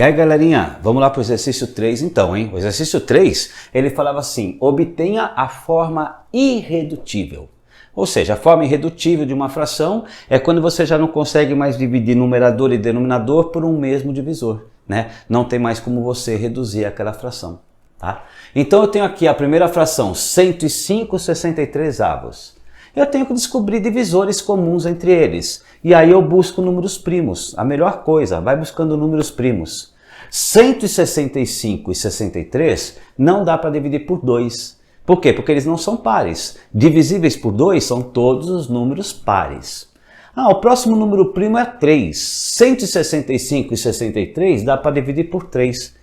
E aí, galerinha, vamos lá para o exercício 3 então, hein? O exercício 3, ele falava assim, obtenha a forma irredutível. Ou seja, a forma irredutível de uma fração é quando você já não consegue mais dividir numerador e denominador por um mesmo divisor, né? Não tem mais como você reduzir aquela fração, tá? Então eu tenho aqui a primeira fração, 105/63. Eu tenho que descobrir divisores comuns entre eles. E aí eu busco números primos. A melhor coisa, vai buscando números primos. 165 e 63 não dá para dividir por 2. Por quê? Porque eles não são pares. Divisíveis por 2 são todos os números pares. O próximo número primo é 3. 165 e 63 dá para dividir por 3.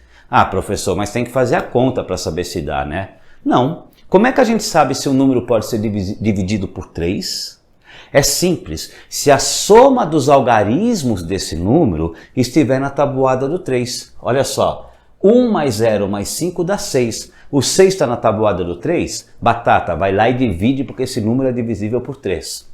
Professor, mas tem que fazer a conta para saber se dá, né? Não. Como é que a gente sabe se um número pode ser dividido por 3? É simples. Se a soma dos algarismos desse número estiver na tabuada do 3. Olha só. 1 mais 0 mais 5 dá 6. O 6 está na tabuada do 3? Batata, vai lá e divide porque esse número é divisível por 3.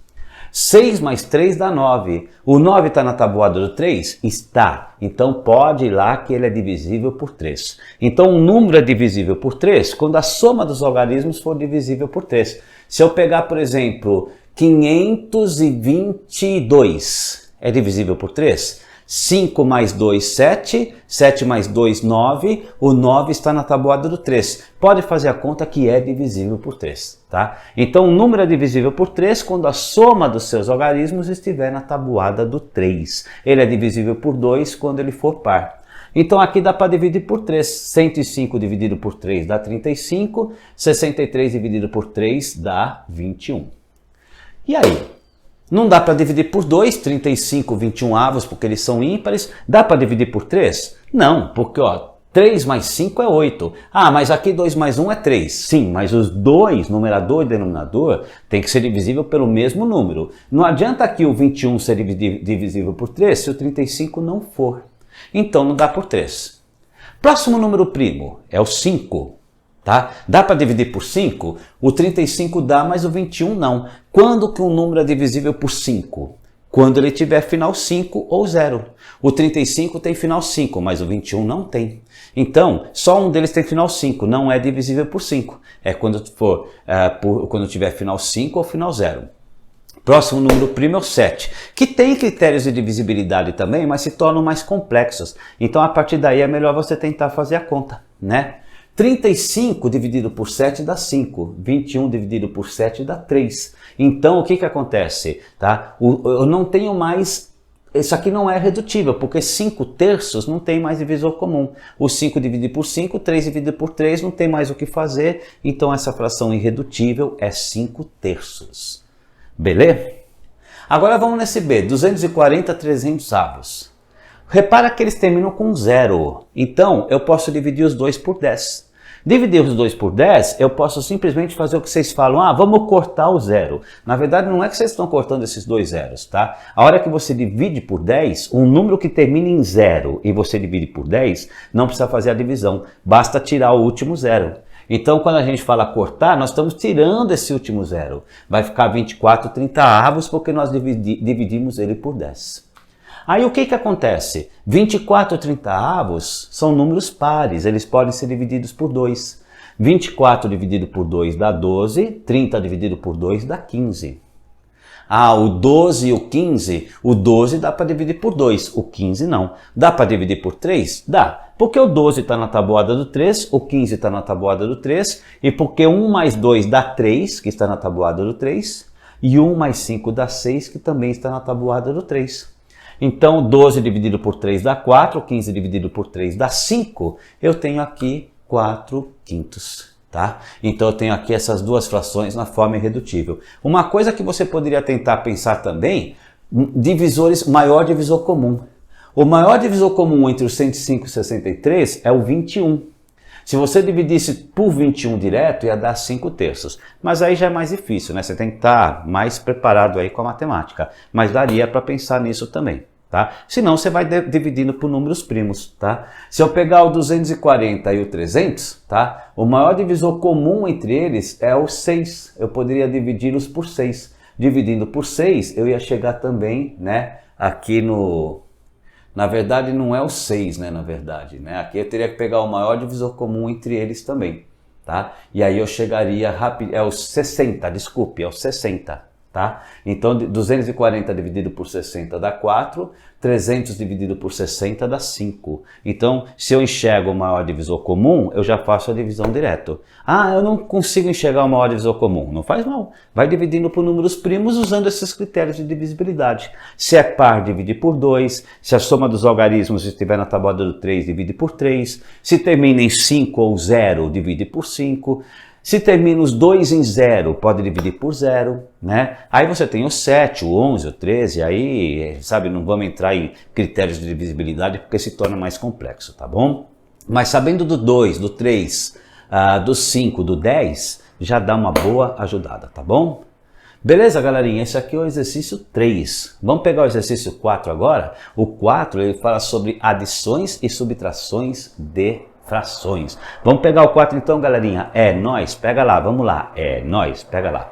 6 mais 3 dá 9. O 9 está na tabuada do 3? Está. Então pode ir lá que ele é divisível por 3. Então um número é divisível por 3 quando a soma dos algarismos for divisível por 3. Se eu pegar, por exemplo, 522, é divisível por 3? 5 mais 2, 7. 7 mais 2, 9. O 9 está na tabuada do 3. Pode fazer a conta que é divisível por 3, tá? Então, o número é divisível por 3 quando a soma dos seus algarismos estiver na tabuada do 3. Ele é divisível por 2 quando ele for par. Então, aqui dá para dividir por 3. 105 dividido por 3 dá 35. 63 dividido por 3 dá 21. E aí? Não dá para dividir por 2, 35 21avos, porque eles são ímpares. Dá para dividir por 3? Não, porque 3 mais 5 é 8. Mas aqui 2 mais 1 é 3. Sim, mas os dois, numerador e denominador, tem que ser divisível pelo mesmo número. Não adianta aqui o 21 ser divisível por 3 se o 35 não for. Então não dá por 3. Próximo número primo é o 5. Tá? Dá para dividir por 5? O 35 dá, mas o 21 não. Quando que um número é divisível por 5? Quando ele tiver final 5 ou 0. O 35 tem final 5, mas o 21 não tem. Então, só um deles tem final 5, não é divisível por 5. É quando tiver final 5 ou final 0. Próximo número primo é o 7, que tem critérios de divisibilidade também, mas se tornam mais complexos. Então, a partir daí é melhor você tentar fazer a conta, né? 35 dividido por 7 dá 5, 21 dividido por 7 dá 3. Então, o que acontece? Tá? Eu não tenho mais... Isso aqui não é redutível, porque 5 terços não tem mais divisor comum. O 5 dividido por 5, 3 dividido por 3, não tem mais o que fazer. Então, essa fração irredutível é 5 terços. Beleza? Agora vamos nesse B, 240 300avos. Repara que eles terminam com 0. Então, eu posso dividir os dois por 10. Dividir os dois por 10, eu posso simplesmente fazer o que vocês falam. Vamos cortar o 0. Na verdade, não é que vocês estão cortando esses dois zeros, tá? A hora que você divide por 10, um número que termina em 0 e você divide por 10, não precisa fazer a divisão. Basta tirar o último 0. Então, quando a gente fala cortar, nós estamos tirando esse último 0. Vai ficar 24 30avos porque nós dividimos ele por 10. Aí o que acontece? 24 30avos são números pares, eles podem ser divididos por 2. 24 dividido por 2 dá 12, 30 dividido por 2 dá 15. O 12 e o 15, o 12 dá para dividir por 2, o 15 não. Dá para dividir por 3? Dá, porque o 12 está na tabuada do 3, o 15 está na tabuada do 3, e porque 1 mais 2 dá 3, que está na tabuada do 3, e 1 mais 5 dá 6, que também está na tabuada do 3. Então, 12 dividido por 3 dá 4, 15 dividido por 3 dá 5. Eu tenho aqui 4 quintos, tá? Então, eu tenho aqui essas duas frações na forma irredutível. Uma coisa que você poderia tentar pensar também, maior divisor comum. O maior divisor comum entre os 105 e 63 é o 21. Se você dividisse por 21 direto, ia dar 5 terços. Mas aí já é mais difícil, né? Você tem que estar mais preparado aí com a matemática. Mas daria para pensar nisso também, tá? Senão você vai dividindo por números primos, tá? Se eu pegar o 240 e o 300, tá? O maior divisor comum entre eles é o 6. Eu poderia dividi-los por 6. Dividindo por 6, eu ia chegar também, né? Aqui no Na verdade não é o 6, né, na verdade, né? Aqui eu teria que pegar o maior divisor comum entre eles também, tá? E aí eu chegaria rápido, é o 60, desculpe, é o 60, tá? Então 240 dividido por 60 dá 4, 300 dividido por 60 dá 5. Então, se eu enxergo o maior divisor comum, eu já faço a divisão direto. Ah, eu não consigo enxergar o maior divisor comum. Não faz mal. Vai dividindo por números primos usando esses critérios de divisibilidade. Se é par, divide por 2. Se a soma dos algarismos estiver na tabuada do 3, divide por 3. Se termina em 5 ou 0, divide por 5. Se termina os 2 em 0, pode dividir por 0, né? Aí você tem o 7, o 11, o 13, aí, sabe, não vamos entrar em critérios de divisibilidade porque se torna mais complexo, tá bom? Mas sabendo do 2, do 3, do 5, do 10, já dá uma boa ajudada, tá bom? Beleza, galerinha? Esse aqui é o exercício 3. Vamos pegar o exercício 4 agora? O 4, ele fala sobre adições e subtrações de frações. Vamos pegar o 4 então, galerinha? É nóis, pega lá, vamos lá. É nóis, pega lá.